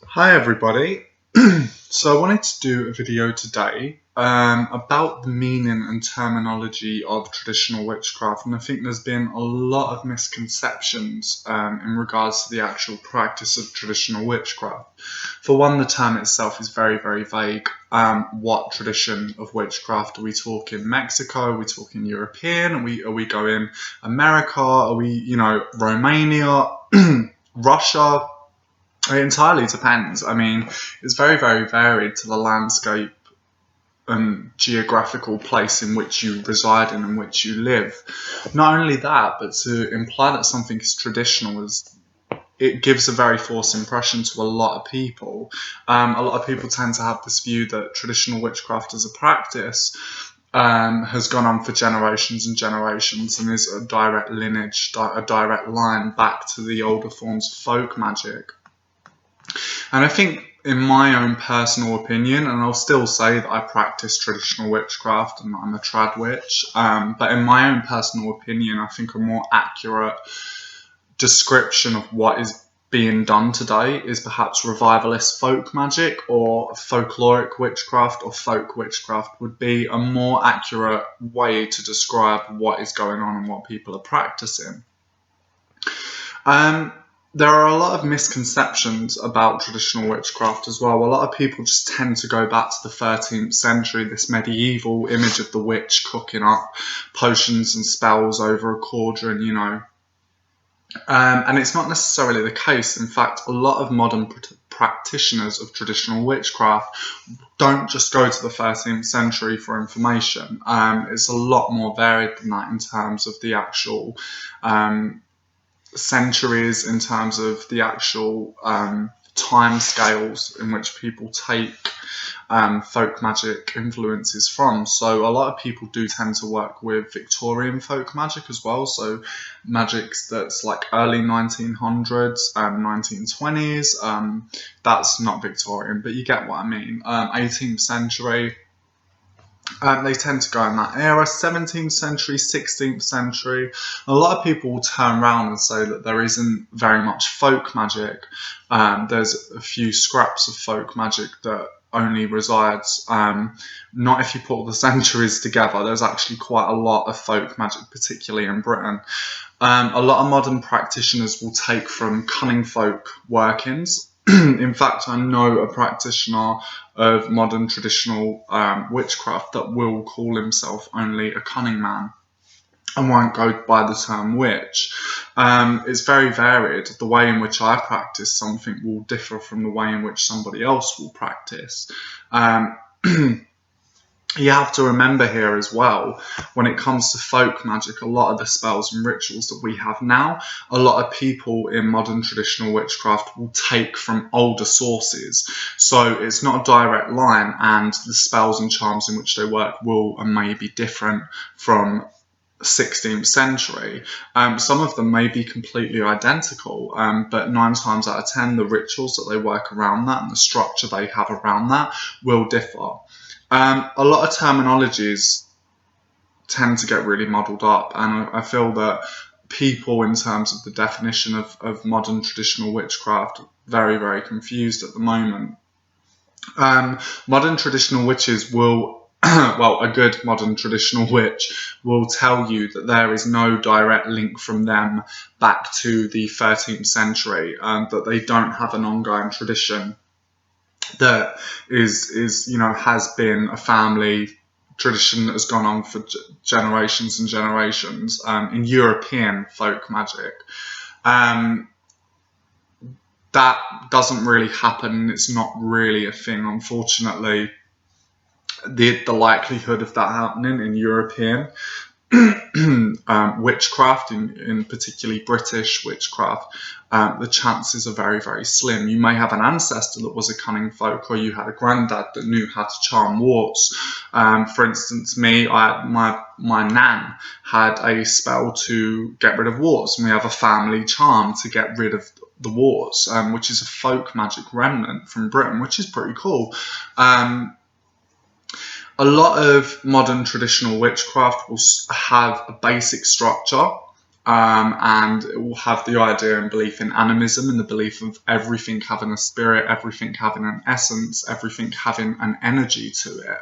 Hi everybody. So I wanted to do a video today about the meaning and terminology of traditional witchcraft, and I think there's been a lot of misconceptions in regards to the actual practice of traditional witchcraft. For one, the term itself is very, very vague. What tradition of witchcraft are we talking? Mexico? Are we talking European? Are we going America? Are we, Romania, Russia? It entirely depends. I mean, it's very, very varied to the landscape and geographical place in which you reside and in which you live. Not only that, but to imply that something is traditional it gives a very false impression to a lot of people. A lot of people tend to have this view that traditional witchcraft as a practice has gone on for generations and generations and is a direct lineage, a direct line back to the older forms of folk magic. And I think, in my own personal opinion, and I'll still say that I practice traditional witchcraft and I'm a trad witch, but in my own personal opinion, I think a more accurate description of what is being done today is perhaps revivalist folk magic, or folkloric witchcraft, or folk witchcraft would be a more accurate way to describe what is going on and what people are practicing. There are a lot of misconceptions about traditional witchcraft as well. A lot of people just tend to go back to the 13th century, this medieval image of the witch cooking up potions and spells over a cauldron, and it's not necessarily the case. In fact, a lot of modern practitioners of traditional witchcraft don't just go to the 13th century for information. It's a lot more varied than that in terms of the actual centuries, in terms of the actual time scales in which people take folk magic influences from. So a lot of people do tend to work with Victorian folk magic as well, so magics that's like early 1900s, 1920s, that's not Victorian, but you get what I mean, 18th century. They tend to go in that era, 17th century, 16th century. A lot of people will turn around and say that there isn't very much folk magic. There's a few scraps of folk magic that only resides, not if you put all the centuries together. There's actually quite a lot of folk magic, particularly in Britain. A lot of modern practitioners will take from cunning folk workings. In fact, I know a practitioner of modern traditional witchcraft that will call himself only a cunning man and won't go by the term witch. It's very varied. The way in which I practice something will differ from the way in which somebody else will practice. You have to remember here as well, when it comes to folk magic, a lot of the spells and rituals that we have now, a lot of people in modern traditional witchcraft will take from older sources. So it's not a direct line, and the spells and charms in which they work will and may be different from 16th century. Some of them may be completely identical, but 9 times out of 10, the rituals that they work around that and the structure they have around that will differ. A lot of terminologies tend to get really muddled up, and I feel that people, in terms of the definition of modern traditional witchcraft, very, very confused at the moment. Modern traditional witches will, well, a good modern traditional witch will tell you that there is no direct link from them back to the 13th century, that they don't have an ongoing tradition that is has been a family tradition that has gone on for generations and generations in European folk magic. That doesn't really happen. It's not really a thing, unfortunately. The likelihood of that happening in European witchcraft, in particularly British witchcraft, the chances are very, very slim. You may have an ancestor that was a cunning folk, or you had a granddad that knew how to charm warts. For instance, my nan had a spell to get rid of warts, and we have a family charm to get rid of the warts, which is a folk magic remnant from Britain, which is pretty cool. A lot of modern traditional witchcraft will have a basic structure and it will have the idea and belief in animism, and the belief of everything having a spirit, everything having an essence, everything having an energy to it.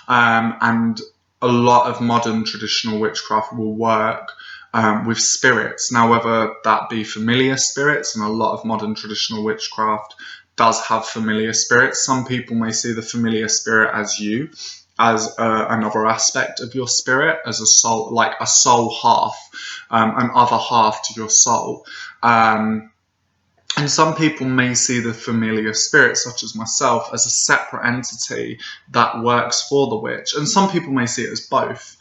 And a lot of modern traditional witchcraft will work with spirits. Now, whether that be familiar spirits, and a lot of modern traditional witchcraft does have familiar spirits. Some people may see the familiar spirit as you, as another aspect of your spirit, as a soul, like a soul half, an other half to your soul. And some people may see the familiar spirit, such as myself, as a separate entity that works for the witch. And some people may see it as both.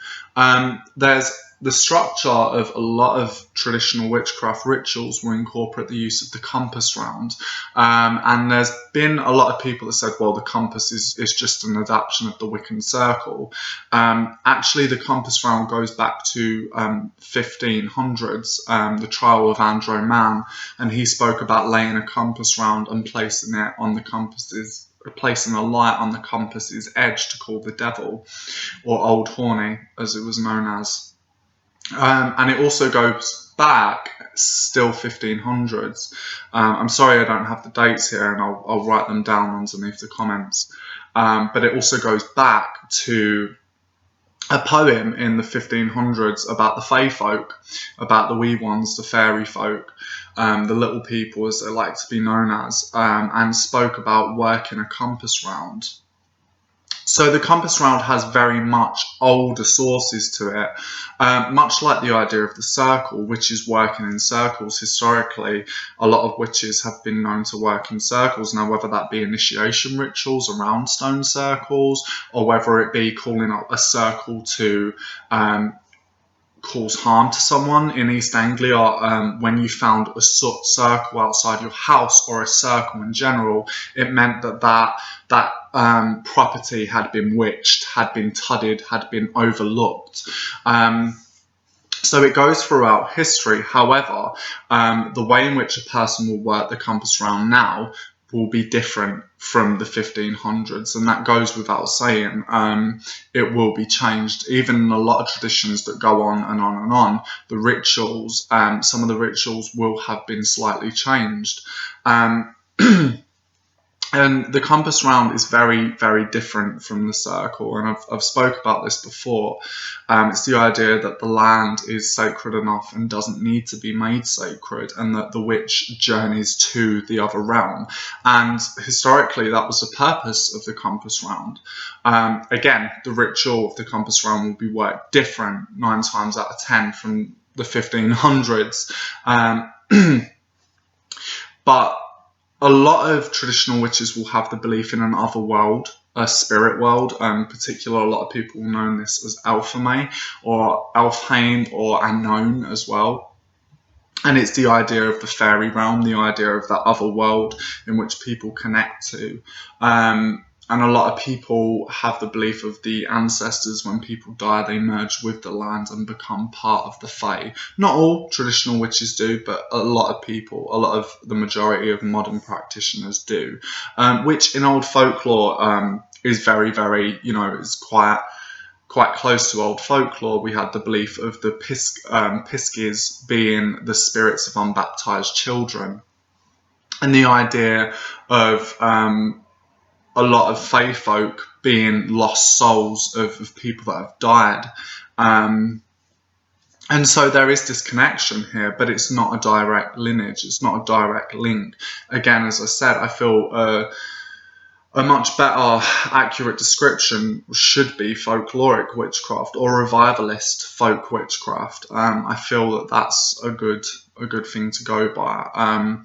There's the structure of a lot of traditional witchcraft rituals will incorporate the use of the compass round. And there's been a lot of people that said, well, the compass is just an adaptation of the Wiccan circle. Actually, the compass round goes back to 1500s, the trial of Andrew Mann, and he spoke about laying a compass round and placing it on the compasses, placing a light on the compass's edge to call the devil, or Old Horny, as it was known as. And it also goes back, still 1500s. I'm sorry I don't have the dates here, and I'll write them down underneath the comments. But it also goes back to a poem in the 1500s about the fae folk, about the wee ones, the fairy folk, the little people, as they like to be known as, and spoke about working a compass round. So the compass round has very much older sources to it, much like the idea of the circle, which is working in circles. Historically, a lot of witches have been known to work in circles. Now, whether that be initiation rituals around stone circles, or whether it be calling up a circle to cause harm to someone. In East Anglia, when you found a circle outside your house, or a circle in general, it meant that property had been witched, had been tudded, had been overlooked. So it goes throughout history. However, the way in which a person will work the compass round now will be different from the 1500s, and that goes without saying. It will be changed. Even in a lot of traditions that go on and on and on, the rituals, some of the rituals will have been slightly changed. And the compass round is very, very different from the circle, and I've spoke about this before. It's the idea that the land is sacred enough and doesn't need to be made sacred, and that the witch journeys to the other realm. And historically, that was the purpose of the compass round. Again, the ritual of the compass round will be worked different 9 times out of 10 from the 1500s. But a lot of traditional witches will have the belief in an other world, a spirit world. In particular, a lot of people will know this as Alfame, or Alfheim, or Unknown as well. And it's the idea of the fairy realm, the idea of that other world in which people connect to. And a lot of people have the belief of the ancestors, when people die, they merge with the land and become part of the fae. Not all traditional witches do, but a lot of people, a lot of the majority of modern practitioners do. Which in old folklore is very, very, is quite close to old folklore. We had the belief of the Piskies being the spirits of unbaptized children. And the idea of a lot of fae folk being lost souls of people that have died. And so there is this connection here, but it's not a direct lineage. It's not a direct link. Again, as I said, I feel a much better, accurate description should be folkloric witchcraft, or revivalist folk witchcraft. I feel that that's a good thing to go by.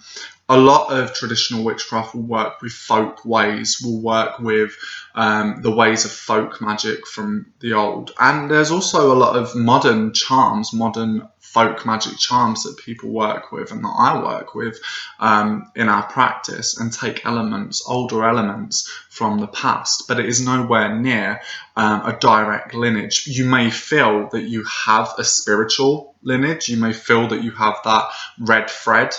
A lot of traditional witchcraft will work with folk ways, will work with the ways of folk magic from the old. And there's also a lot of modern charms, modern folk magic charms that people work with, and that I work with in our practice, and take elements, older elements from the past. But it is nowhere near a direct lineage. You may feel that you have a spiritual lineage. You may feel that you have that red thread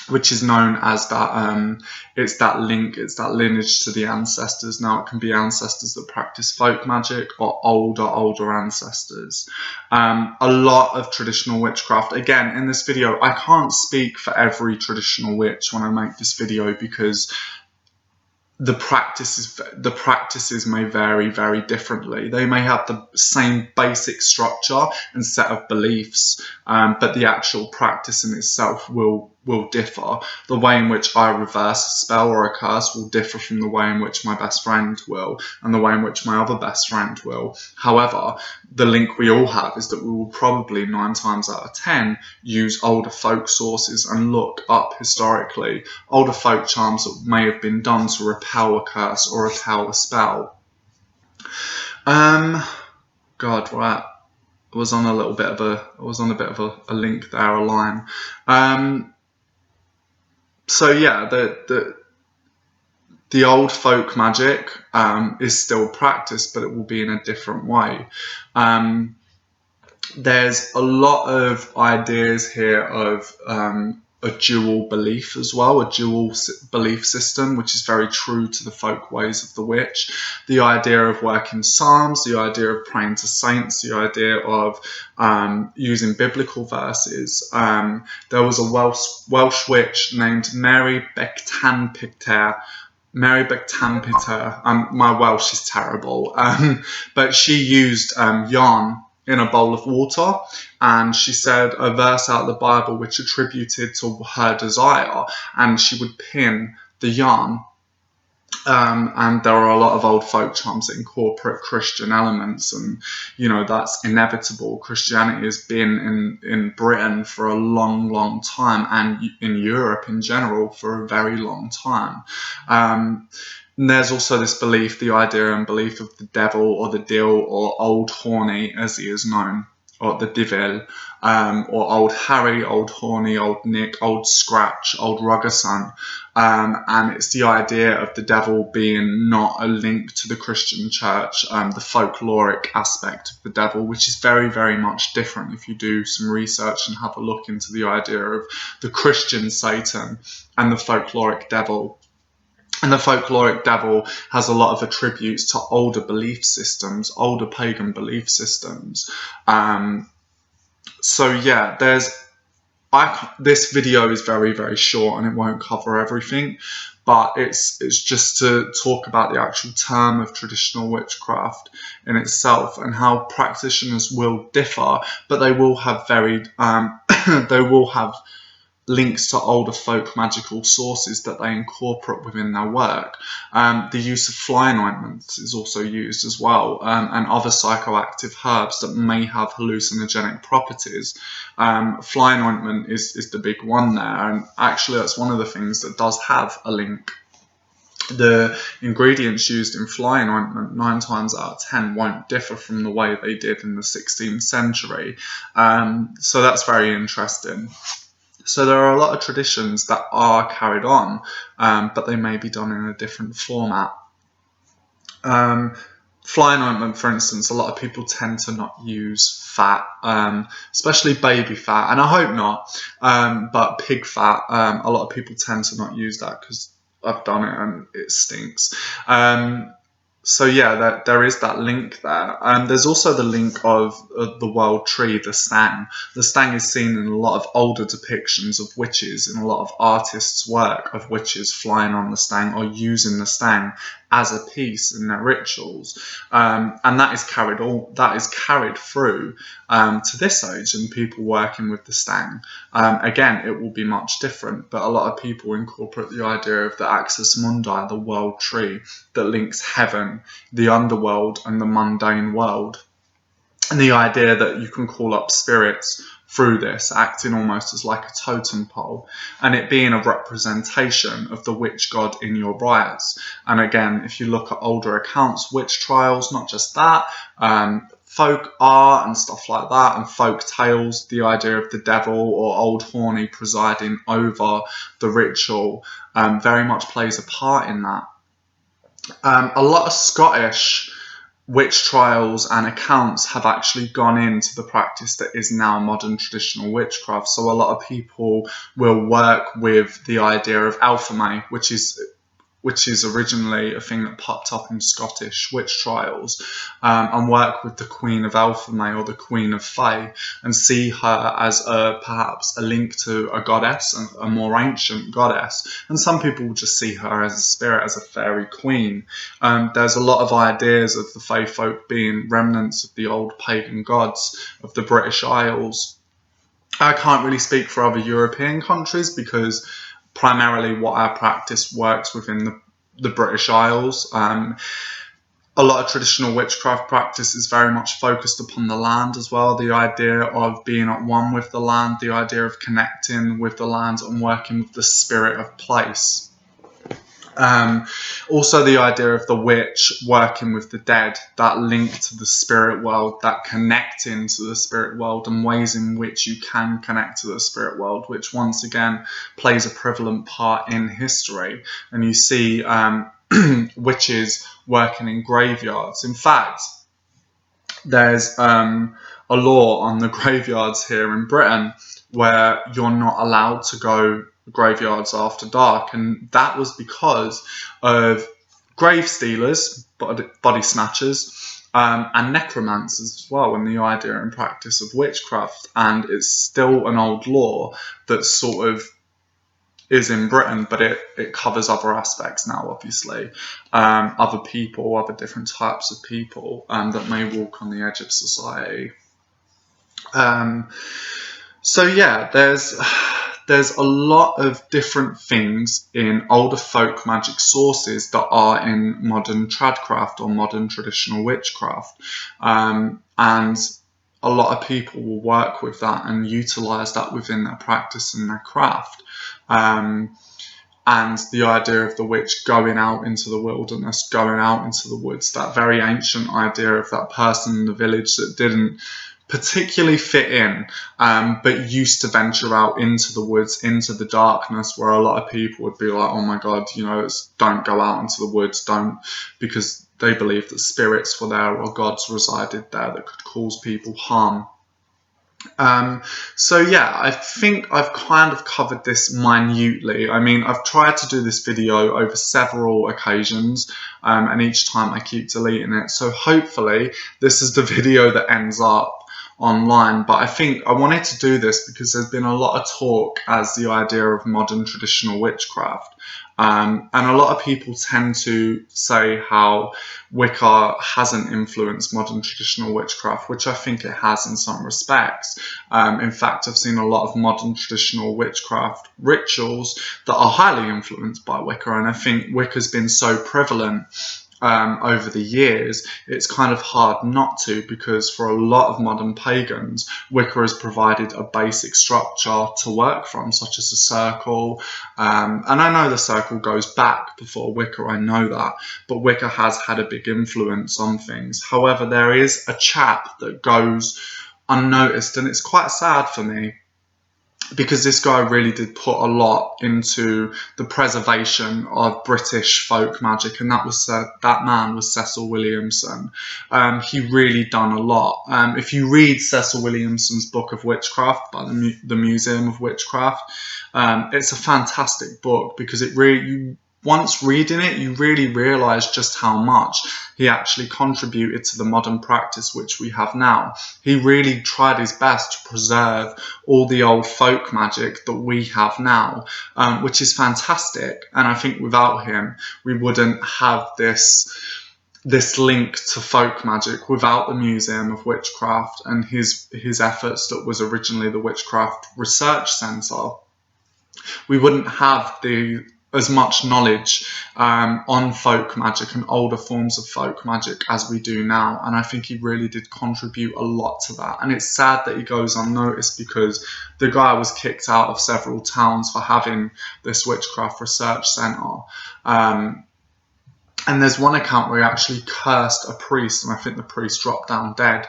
which is known as that, it's that link, it's that lineage to the ancestors. Now, it can be ancestors that practice folk magic or older ancestors. A lot of traditional witchcraft, again, in this video, I can't speak for every traditional witch when I make this video, because the practices may vary very differently. They may have the same basic structure and set of beliefs, but the actual practice in itself will differ. The way in which I reverse a spell or a curse will differ from the way in which my best friend will, and the way in which my other best friend will. However, the link we all have is that we will probably 9 times out of 10 use older folk sources and look up historically older folk charms that may have been done to repel a curse or repel a spell. God, right. I was on a bit of a link there, a line. So yeah, the old folk magic is still practiced, but it will be in a different way. There's a lot of ideas here of a dual belief as well, a dual belief system, which is very true to the folk ways of the witch. The idea of working psalms, the idea of praying to saints, the idea of using biblical verses. There was a Welsh witch named Mary Bectanpicter. My Welsh is terrible, but she used yarn in a bowl of water, and she said a verse out of the Bible which attributed to her desire, and she would pin the yarn. And there are a lot of old folk charms that incorporate Christian elements, and that's inevitable. Christianity has been in Britain for a long time, and in Europe in general for a very long time. And there's also this belief, the idea and belief of the devil or the dill or Old Horny, as he is known, or the Divil, or Old Harry, Old Horny, Old Nick, Old Scratch, Old Ruggerson. And it's the idea of the devil being not a link to the Christian church, the folkloric aspect of the devil, which is very much different if you do some research and have a look into the idea of the Christian Satan and the folkloric devil. And the folkloric devil has a lot of attributes to older belief systems, older pagan belief systems. So yeah, this video is very short and it won't cover everything, but it's just to talk about the actual term of traditional witchcraft in itself and how practitioners will differ, but they will have they will have links to older folk magical sources that they incorporate within their work. The use of flying ointments is also used as well, and other psychoactive herbs that may have hallucinogenic properties. Flying ointment is the big one there, and actually that's one of the things that does have a link. The ingredients used in flying ointment 9 times out of 10 won't differ from the way they did in the 16th century. So that's very interesting. So there are a lot of traditions that are carried on, but they may be done in a different format. Flying ointment, for instance, a lot of people tend to not use fat, especially baby fat, and I hope not, but pig fat, a lot of people tend to not use that because I've done it and it stinks. So yeah, there is that link there. There's also the link of the world tree, the stang. The stang is seen in a lot of older depictions of witches, in a lot of artists' work of witches flying on the stang or using the stang as a piece in their rituals, and that is carried through to this age, and people working with the stang. Again, it will be much different, but a lot of people incorporate the idea of the axis mundi, the world tree that links heaven, the underworld, and the mundane world, and the idea that you can call up spirits through this, acting almost as like a totem pole, and it being a representation of the witch god in your rites. And again, if you look at older accounts, witch trials, not just that, folk art and stuff like that, and folk tales, the idea of the devil or Old Horny presiding over the ritual very much plays a part in that. A lot of Scottish witch trials and accounts have actually gone into the practice that is now modern traditional witchcraft. So a lot of people will work with the idea of alchemy, which is originally a thing that popped up in Scottish witch trials, and work with the Queen of Alphame or the Queen of Fae, and see her as perhaps a link to a goddess, a more ancient goddess. And some people will just see her as a spirit, as a fairy queen. There's a lot of ideas of the Fae folk being remnants of the old pagan gods of the British Isles. I can't really speak for other European countries because primarily what our practice works within the British Isles. A lot of traditional witchcraft practice is very much focused upon the land as well. The idea of being at one with the land, the idea of connecting with the land and working with the spirit of place. Also the idea of the witch working with the dead, that link to the spirit world, that connecting to the spirit world, and ways in which you can connect to the spirit world, which once again plays a prevalent part in history. And you see witches working in graveyards. In fact, there's a law on the graveyards here in Britain where you're not allowed to go graveyards after dark, and that was because of grave stealers, body snatchers, and necromancers as well, and the idea and practice of witchcraft. And it's still an old law that sort of is in Britain, but it covers other aspects now, obviously. Other people, other different types of people that may walk on the edge of society. So yeah, there's a lot of different things in older folk magic sources that are in modern tradcraft or modern traditional witchcraft. And a lot of people will work with that and utilise that within their practice and their craft. And the idea of the witch going out into the wilderness, going out into the woods, that very ancient idea of that person in the village that didn't particularly fit in, but used to venture out into the woods, into the darkness, where a lot of people would be like, oh my God, you know, don't go out into the woods, because they believed that spirits were there or gods resided there that could cause people harm. So yeah, I think I've kind of covered this minutely. I mean, I've tried to do this video over several occasions, and each time I keep deleting it. So hopefully this is the video that ends up online. But I think I wanted to do this because there's been a lot of talk as the idea of modern traditional witchcraft. And a lot of people tend to say how Wicca hasn't influenced modern traditional witchcraft, which I think it has in some respects. In fact, I've seen a lot of modern traditional witchcraft rituals that are highly influenced by Wicca, and I think Wicca's been so prevalent over the years, it's kind of hard not to, because for a lot of modern pagans, Wicca has provided a basic structure to work from, such as a circle. And I know the circle goes back before Wicca, I know that, but Wicca has had a big influence on things. However, there is a chap that goes unnoticed, and it's quite sad for me, because this guy really did put a lot into the preservation of British folk magic, and that man was Cecil Williamson. He really done a lot. If you read Cecil Williamson's book of Witchcraft by the Museum of Witchcraft, it's a fantastic book, because it really, once reading it, you really realise just how much he actually contributed to the modern practice which we have now. He really tried his best to preserve all the old folk magic that we have now, which is fantastic. And I think without him, we wouldn't have this link to folk magic, without the Museum of Witchcraft and his efforts that was originally the Witchcraft Research Centre. We wouldn't have as much knowledge on folk magic and older forms of folk magic as we do now, and I think he really did contribute a lot to that. And it's sad that he goes unnoticed, because the guy was kicked out of several towns for having this witchcraft research centre. And there's one account where he actually cursed a priest, and I think the priest dropped down dead,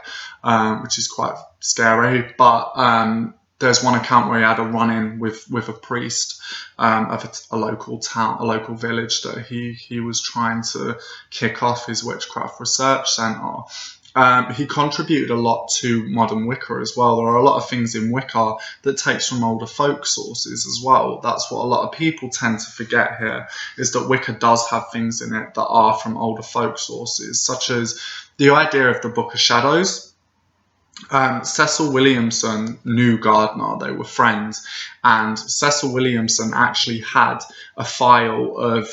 which is quite scary. But there's one account where he had a run-in with a priest of a local town, a local village that he was trying to kick off his witchcraft research centre. He contributed a lot to modern Wicca as well. There are a lot of things in Wicca that takes from older folk sources as well. That's what a lot of people tend to forget here, is that Wicca does have things in it that are from older folk sources, such as the idea of the Book of Shadows. Cecil Williamson knew Gardner, they were friends, and Cecil Williamson actually had a file of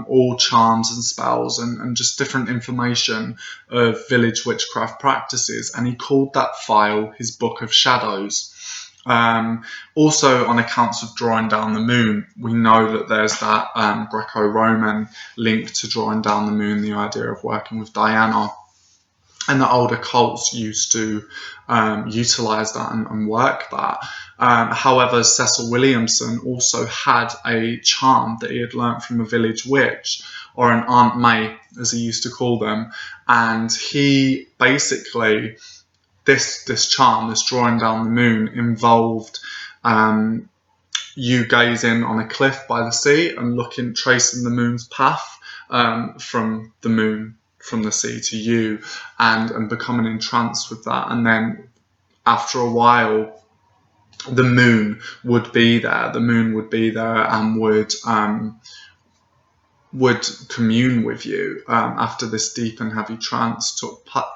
all charms and spells and just different information of village witchcraft practices, and he called that file his Book of Shadows. Also, on accounts of drawing down the moon, we know that there's that Greco-Roman link to drawing down the moon, the idea of working with Diana. And the older cults used to utilise that and work that. However, Cecil Williamson also had a charm that he had learnt from a village witch, or an Aunt May, as he used to call them. And he basically, this charm, this drawing down the moon, involved you gazing on a cliff by the sea and tracing the moon's path from the sea to you, and becoming entranced with that. And then after a while, the moon would be there. The moon would be there and would commune with you after this deep and heavy trance took part.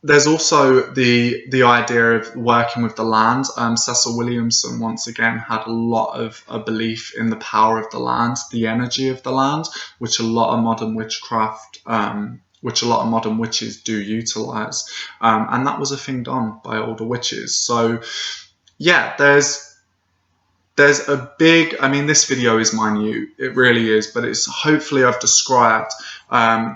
There's also the idea of working with the land. Cecil Williamson, once again, had a lot of a belief in the power of the land, the energy of the land, which a lot of modern witchcraft, which a lot of modern witches do utilise. And that was a thing done by older witches. So, yeah, there's a big, I mean, this video is minute, it really is, but it's hopefully I've described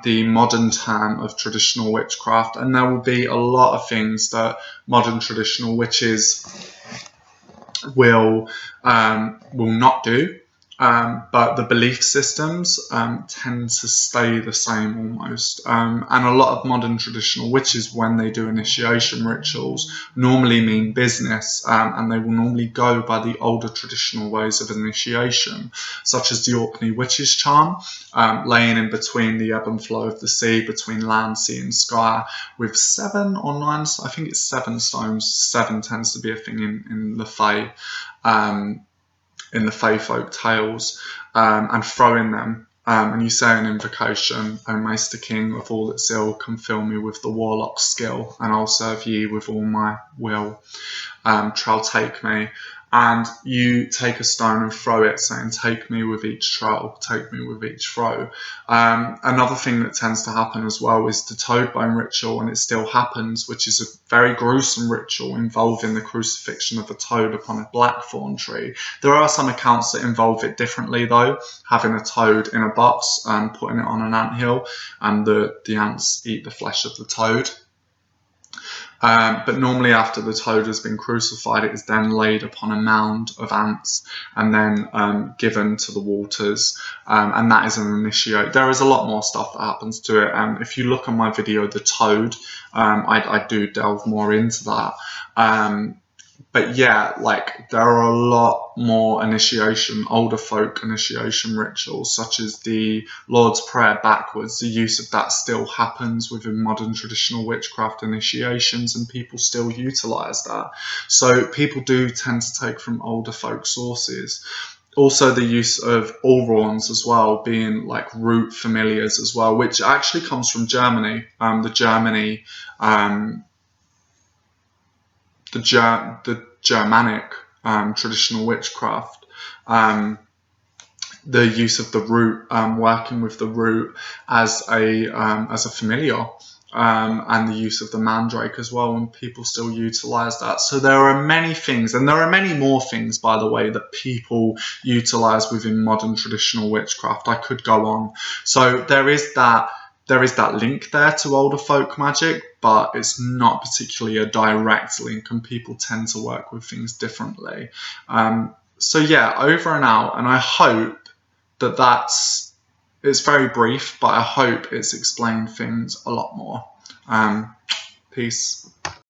the modern term of traditional witchcraft, and there will be a lot of things that modern traditional witches will not do, but the belief systems tend to stay the same almost. And a lot of modern traditional witches, when they do initiation rituals, normally mean business, and they will normally go by the older traditional ways of initiation, such as the Orkney Witch's Charm, laying in between the ebb and flow of the sea, between land, sea and sky, with 7 or 9, I think it's 7 stones. 7 tends to be a thing in the Fae. In the Fae folk tales, and throwing them, and you say an invocation, O Maester King of all that's ill, come fill me with the warlock's skill, and I'll serve ye with all my will, trowel take me, and you take a stone and throw it, saying, take me with each trowel, take me with each throw. Another thing that tends to happen as well is the toad bone ritual, and it still happens, which is a very gruesome ritual involving the crucifixion of a toad upon a blackthorn tree. There are some accounts that involve it differently though, having a toad in a box and putting it on an anthill, and the ants eat the flesh of the toad. But normally after the toad has been crucified, it is then laid upon a mound of ants and then given to the waters, and that is an initiate. There is a lot more stuff that happens to it. If you look on my video, The Toad, I do delve more into that. But yeah, like there are a lot more older folk initiation rituals, such as the Lord's Prayer backwards. The use of that still happens within modern traditional witchcraft initiations, and people still utilise that. So people do tend to take from older folk sources. Also the use of Allrauns as well, being like root familiars as well, which actually comes from Germany. The Germanic traditional witchcraft, the use of the root, working with the root as a familiar, and the use of the mandrake as well, and people still utilise that. So there are many things, and there are many more things, by the way, that people utilise within modern traditional witchcraft. I could go on. So there is that link there to older folk magic, but it's not particularly a direct link, and people tend to work with things differently. So yeah, over and out, and I hope that it's very brief, but I hope it's explained things a lot more. Peace.